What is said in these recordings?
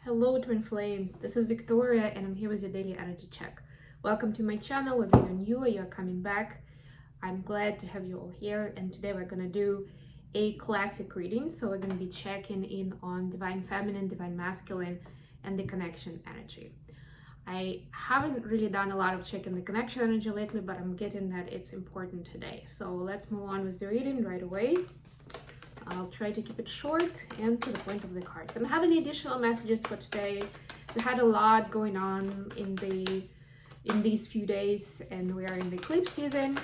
Hello twin flames, this is Victoria and I'm here with your daily energy check. Welcome to my channel. Whether you're new or you're coming back, I'm glad to have you all here, and today we're gonna do a classic reading. So we're gonna be checking in on divine feminine, divine masculine, and the connection energy. I haven't really done a lot of checking the connection energy lately, but I'm getting that it's important today. So let's move on with the reading right away. I'll try to keep it short and to the point of the cards. And I have any additional messages for today. We had a lot going on in these few days, and we are in the eclipse season,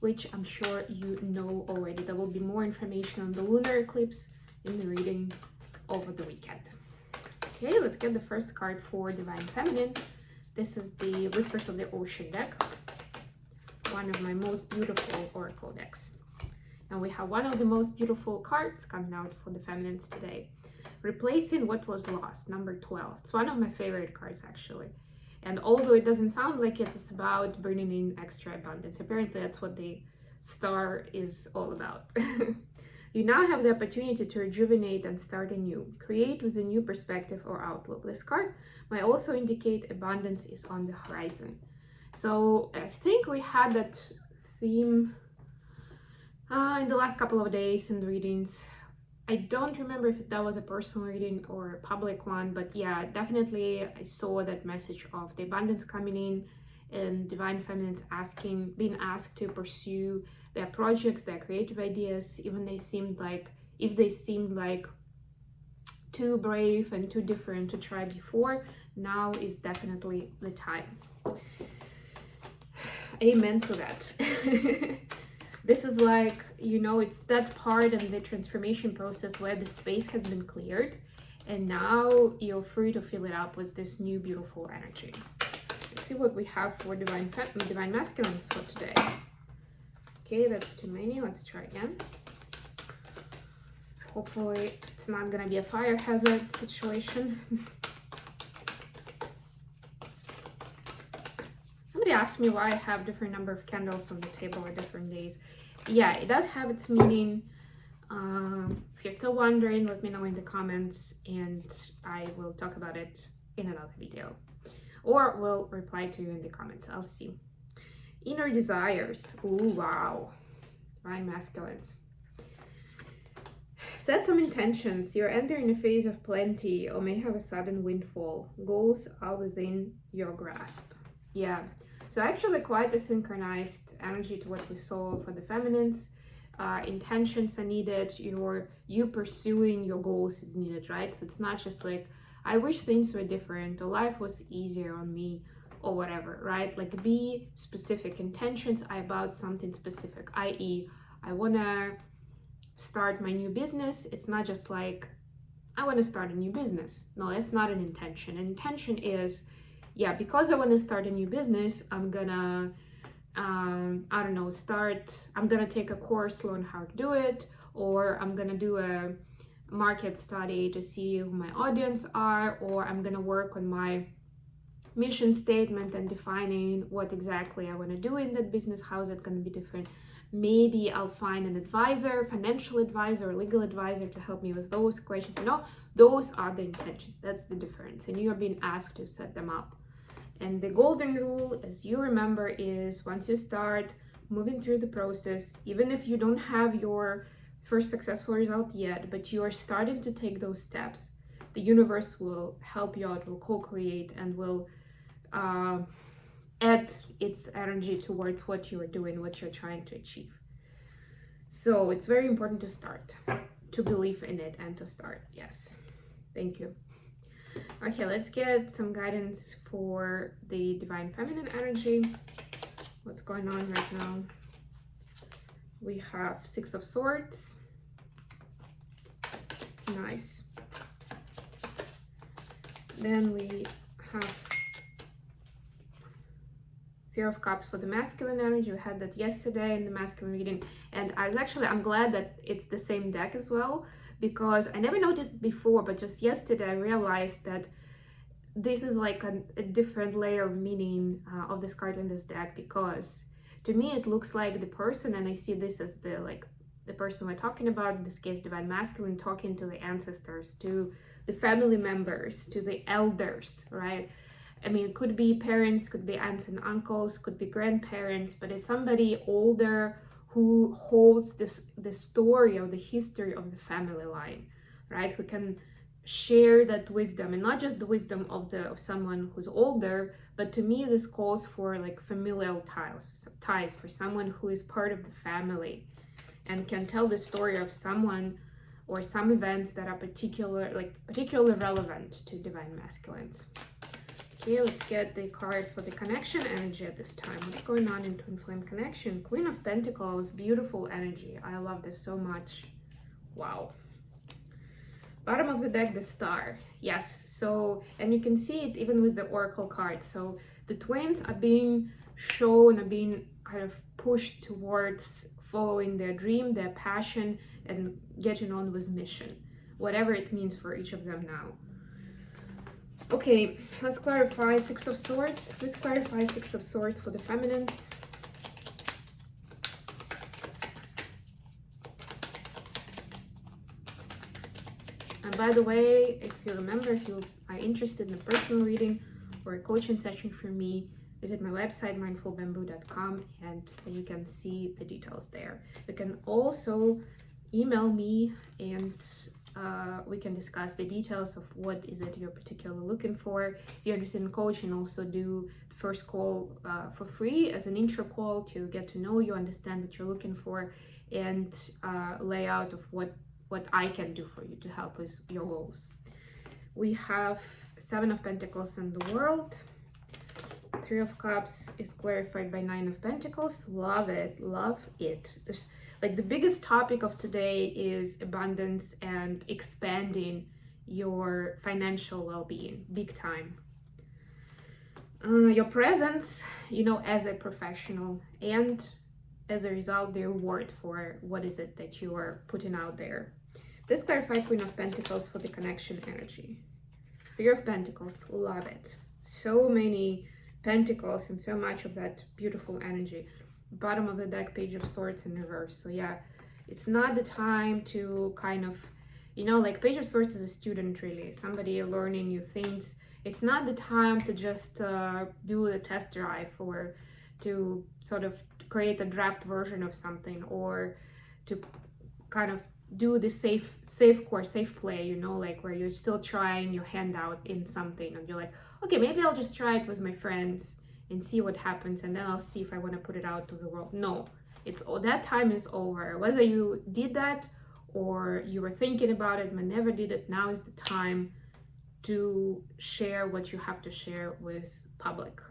which I'm sure you know already. There will be more information on the lunar eclipse in the reading over the weekend. Okay, let's get the first card for divine feminine. This is the Whispers of the Ocean deck, one of my most beautiful oracle decks. And we have one of the most beautiful cards coming out for the feminines today. Replacing what was lost, number 12. It's one of my favorite cards, actually. And although it doesn't sound like it, it's about bringing in extra abundance. Apparently, that's what the star is all about. You now have the opportunity to rejuvenate and start anew. Create with a new perspective or outlook. This card might also indicate abundance is on the horizon. So I think we had that theme in the last couple of days in the readings. I don't remember if that was a personal reading or a public one, but yeah, definitely I saw that message of the abundance coming in and divine feminines being asked to pursue their projects, their creative ideas, even if they seemed like too brave and too different to try before. Now is definitely the time. Amen to that. This is like, it's that part of the transformation process where the space has been cleared and now you're free to fill it up with this new beautiful energy. Let's see what we have for divine masculines for today. Okay, that's too many. Let's try again. Hopefully it's not gonna be a fire hazard situation. Somebody asked me why I have different number of candles on the table at different days. Yeah, it does have its meaning. If you're still wondering, let me know in the comments and I will talk about it in another video. Or will reply to you in the comments, I'll see. Inner desires. Ooh, wow. Divine masculines. Set some intentions. You're entering a phase of plenty or may have a sudden windfall. Goals are within your grasp. Yeah. So actually quite a synchronized energy to what we saw for the feminines. Intentions are needed. You pursuing your goals is needed, right? So it's not just like, I wish things were different or life was easier on me or whatever, right? Like be specific. Intentions are about something specific, i.e. I want to start my new business. It's not just like, I want to start a new business. No, that's not an intention. An intention is, yeah, because I want to start a new business, I'm gonna, I'm gonna take a course, learn how to do it, or I'm gonna do a market study to see who my audience are, or I'm gonna work on my mission statement and defining what exactly I want to do in that business. How is it going to be different? Maybe I'll find an advisor, financial advisor, legal advisor to help me with those questions. Those are the intentions. That's the difference. And you're being asked to set them up. And the golden rule, as you remember, is once you start moving through the process, even if you don't have your first successful result yet, but you are starting to take those steps, the universe will help you out, will co-create, and will add its energy towards what you are doing, what you're trying to achieve. So it's very important to start, to believe in it and to start. Yes. Thank you. Okay, let's get some guidance for the divine feminine energy. What's going on right now? We have Six of Swords. Nice. Then we have Zero of Cups for the masculine energy. We had that yesterday in the masculine reading. And I'm glad that it's the same deck as well, because I never noticed before, but just yesterday I realized that this is like a different layer of meaning of this card in this deck, because to me it looks like the person, and I see this as the person we're talking about, in this case divine masculine, talking to the ancestors, to the family members, to the elders, right? I mean, it could be parents, could be aunts and uncles, could be grandparents, but it's somebody older who holds the story or the history of the family line, right? Who can share that wisdom, and not just the wisdom of someone who's older, but to me this calls for like familial ties for someone who is part of the family and can tell the story of someone or some events that are particularly relevant to divine masculines. Okay, let's get the card for the connection energy at this time. What's going on in Twin Flame connection? Queen of Pentacles, beautiful energy. I love this so much. Wow. Bottom of the deck, the Star. Yes, so, and you can see it even with the Oracle cards. So the twins are being shown, are being kind of pushed towards following their dream, their passion, and getting on with mission, whatever it means for each of them now. Okay, let's clarify Six of Swords. Please clarify Six of Swords for the feminines. And by the way, if you remember, if you are interested in a personal reading or a coaching session from me, visit my website, mindfulbamboo.com, and you can see the details there. You can also email me and we can discuss the details of what is it you're particularly looking for. If you're interested in coaching, also do the first call for free as an intro call to get to know you, understand what you're looking for, and layout of what I can do for you to help with your goals. We have Seven of Pentacles in the World. Three of Cups is clarified by Nine of Pentacles. Love it, love it. Like the biggest topic of today is abundance and expanding your financial well-being, big time. Your presence, you know, as a professional, and as a result, the reward for what is it that you are putting out there. Let's clarify Queen of Pentacles for the connection energy. Three of Pentacles, love it. So many Pentacles and so much of that beautiful energy. Bottom of the deck, Page of Swords in reverse. So yeah, it's not the time to kind of, you know, like Page of Swords is a student, really, somebody learning new things. It's not the time to just do a test drive or to sort of create a draft version of something, or to kind of do the safe play, you know, like where you're still trying your hand out in something and you're like, okay, maybe I'll just try it with my friends and see what happens, and then I'll see if I want to put it out to the world. No, that time is over. Whether you did that or you were thinking about it but never did it, now is the time to share what you have to share with public.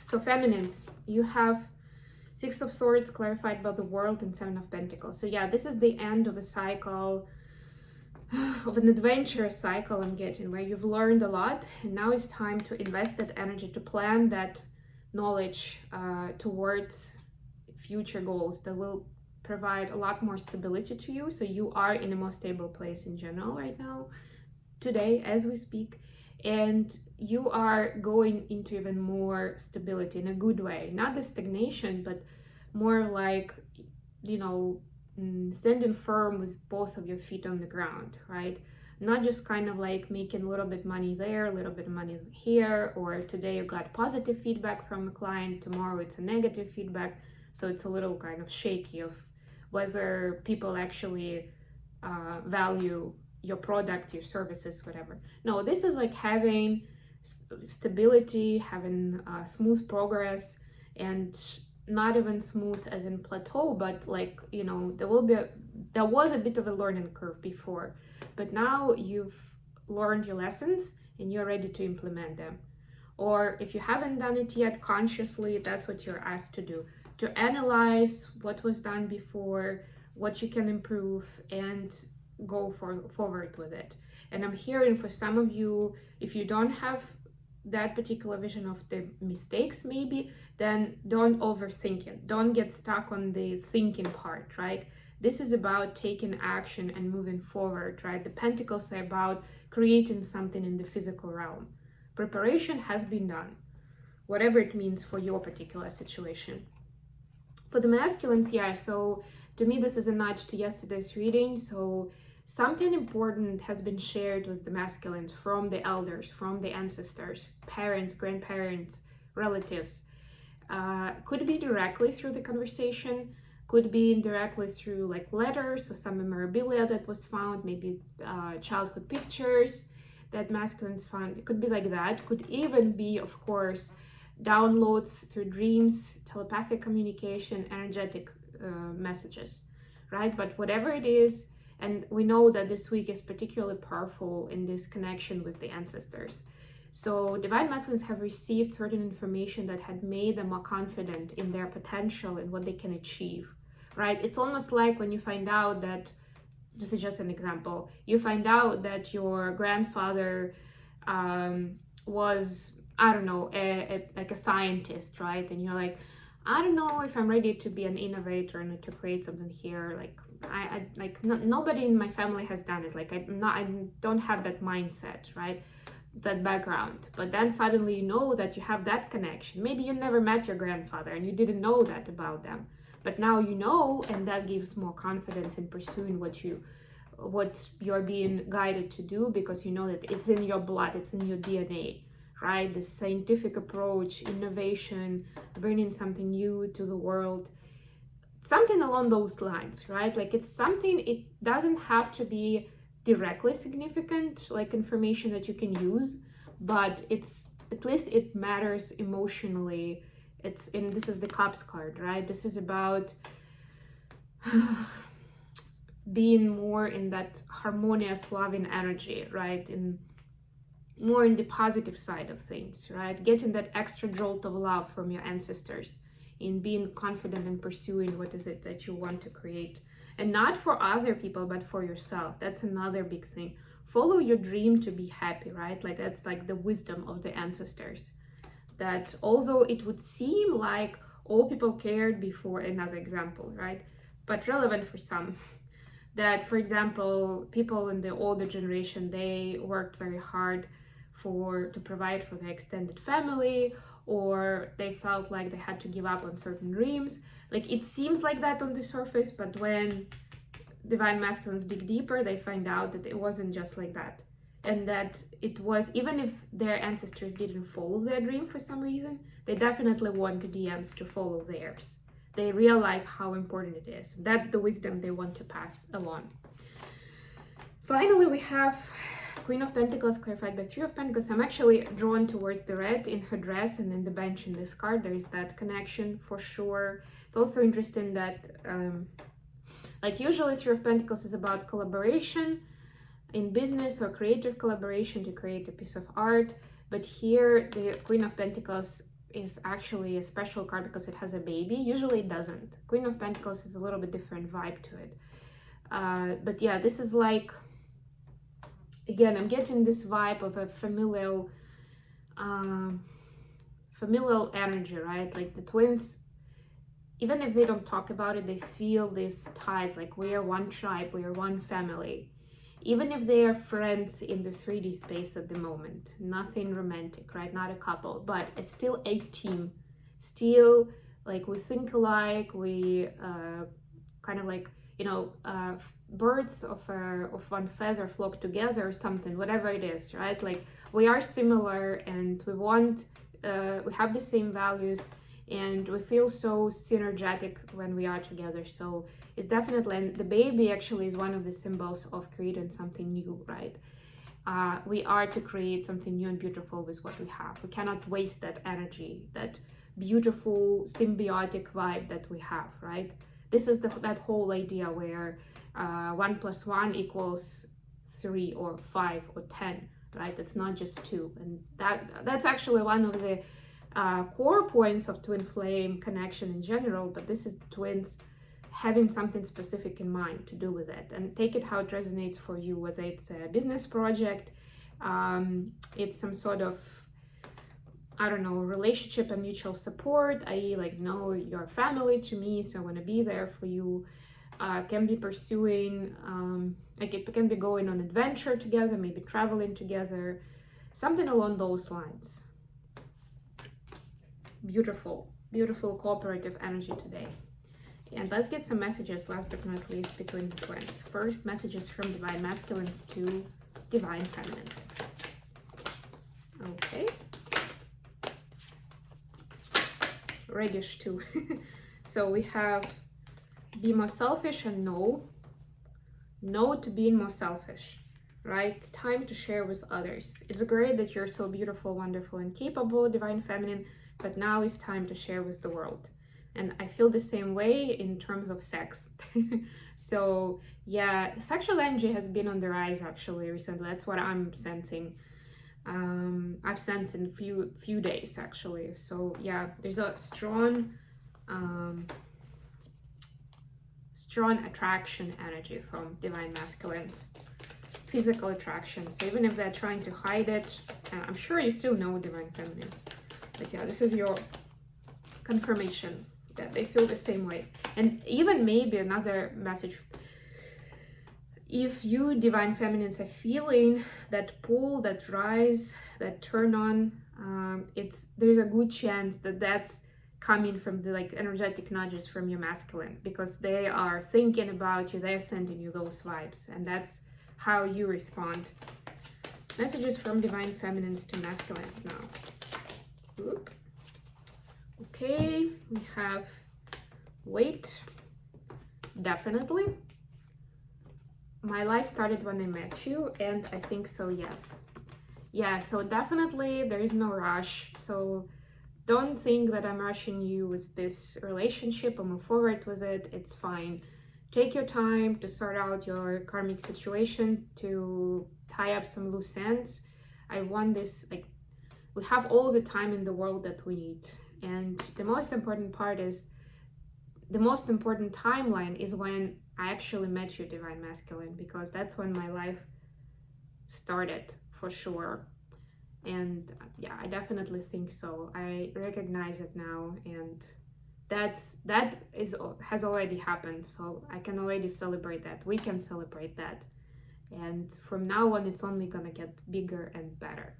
So feminines, you have Six of Swords clarified by the World and Seven of Pentacles. So yeah, this is the end of a cycle, of an adventure cycle I'm getting, where you've learned a lot, and now it's time to invest that energy, to plan that knowledge towards future goals that will provide a lot more stability to you. So you are in a more stable place in general right now, today as we speak, and you are going into even more stability in a good way, not the stagnation, but more like, you know, standing firm with both of your feet on the ground, right? Not just kind of like making a little bit money there, a little bit of money here, or today you got positive feedback from a client, tomorrow it's a negative feedback, so it's a little kind of shaky of whether people actually value your product, your services, whatever. No, this is like having stability, having smooth progress, and not even smooth as in plateau, but like, you know, there was a bit of a learning curve before, but now you've learned your lessons and you're ready to implement them. Or if you haven't done it yet consciously, that's what you're asked to do, to analyze what was done before, what you can improve, and go forward with it. And I'm hearing for some of you, if you don't have that particular vision of the mistakes maybe, then don't overthink it. Don't get stuck on the thinking part, right? This is about taking action and moving forward, right? The Pentacles are about creating something in the physical realm. Preparation has been done, whatever it means for your particular situation. For the masculines, yeah, so to me this is a nudge to yesterday's reading. So something important has been shared with the masculines from the elders, from the ancestors, parents, grandparents, relatives. Could be directly through the conversation, could be indirectly through like letters or some memorabilia that was found, maybe childhood pictures that masculines found. It could be like that. Could even be, of course, downloads through dreams, telepathic communication, energetic messages, right? But whatever it is, and we know that this week is particularly powerful in this connection with the ancestors. So divine masculines have received certain information that had made them more confident in their potential and what they can achieve, right? It's almost like when you find out that, this is just an example, you find out that your grandfather was, I don't know, like a scientist, right? And you're like, I don't know if I'm ready to be an innovator and to create something here. Like nobody in my family has done it. Like I don't have that mindset, right? That background. But then suddenly you know that you have that connection. Maybe you never met your grandfather and you didn't know that about them, but now you know, and that gives more confidence in pursuing what you're being guided to do, because you know that it's in your blood, it's in your DNA, right? The scientific approach, innovation, bringing something new to the world, something along those lines, right? Like it's something, it doesn't have to be directly significant, like information that you can use, but it's, at least it matters emotionally. It's in, this is the Cups card, right? This is about being more in that harmonious, loving energy, right? In more in the positive side of things, right? Getting that extra jolt of love from your ancestors, in being confident in pursuing what is it that you want to create. And not for other people, but for yourself. That's another big thing. Follow your dream to be happy, right? Like that's like the wisdom of the ancestors. That although it would seem like all people cared before, another example, right? But relevant for some. That, for example, people in the older generation, they worked very hard to provide for their extended family, or they felt like they had to give up on certain dreams. Like it seems like that on the surface, but when divine masculines dig deeper, they find out that it wasn't just like that. And that it was, even if their ancestors didn't follow their dream for some reason, they definitely want the DMs to follow theirs. They realize how important it is. That's the wisdom they want to pass along. Finally, we have Queen of Pentacles clarified by Three of Pentacles. I'm actually drawn towards the red in her dress and in the bench in this card. There is that connection for sure. It's also interesting that, like usually Three of Pentacles is about collaboration in business or creative collaboration to create a piece of art. But here the Queen of Pentacles is actually a special card because it has a baby. Usually it doesn't. Queen of Pentacles is a little bit different vibe to it. But yeah, this is like, again, I'm getting this vibe of a familial energy, right? Like the twins, even if they don't talk about it, they feel these ties, like we are one tribe, we are one family. Even if they are friends in the 3D space at the moment, nothing romantic, right? Not a couple, but it's still a team. Still, like we think alike, we kind of like, you know, birds of one feather flock together or something, whatever it is, right? Like we are similar and we want, we have the same values and we feel so synergetic when we are together. So it's definitely, and the baby actually is one of the symbols of creating something new, right? We are to create something new and beautiful with what we have. We cannot waste that energy, that beautiful symbiotic vibe that we have, right? This is that whole idea where 1 + 1 = 3 or 5 or 10, right? It's not just 2. And that's actually one of the core points of twin flame connection in general, but this is the twins having something specific in mind to do with it, and take it how it resonates for you, whether it's a business project, it's some sort of, I don't know, relationship and mutual support, i.e. like, no, you're family to me, so I want to be there for you. Can be pursuing, like it can be going on adventure together, maybe traveling together, something along those lines. Beautiful, beautiful cooperative energy today. And let's get some messages, last but not least, between the twins. First, messages from divine masculines to divine feminines. Okay. Reddish too. So we have be more selfish and no to being more selfish, right? It's time to share with others. It's great that you're so beautiful, wonderful, and capable, divine feminine, but now it's time to share with the world. And I feel the same way in terms of sex. So yeah, sexual energy has been on the rise actually recently. That's what I'm sensing. I've sensed in few days actually. So yeah, there's a strong attraction energy from divine masculines, physical attraction. So even if they're trying to hide it, I'm sure you still know divine feminines, but yeah, this is your confirmation that they feel the same way. And even maybe another message, if you divine feminines are feeling that pull, that rise, that turn on, there's a good chance that that's coming from the like energetic nudges from your masculine, because they are thinking about you, they're sending you those vibes, and that's how you respond. Messages from divine feminines to masculines now. Oop. Okay, we have wait. Definitely. My life started when I met you, and I think so, yes. Yeah, so definitely there is no rush. So don't think that I'm rushing you with this relationship or move forward with it. It's fine. Take your time to sort out your karmic situation, to tie up some loose ends. I want this, like, we have all the time in the world that we need. And the most important part is, the most important timeline is when I actually met you, divine masculine, because that's when my life started for sure. And yeah, I definitely think so. I recognize it now, and that has already happened. So I can already celebrate that. We can celebrate that. And from now on, it's only gonna get bigger and better.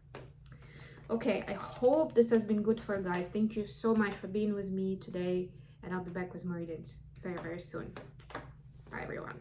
Okay, I hope this has been good for you guys. Thank you so much for being with me today, and I'll be back with more readings very, very soon. Bye, everyone.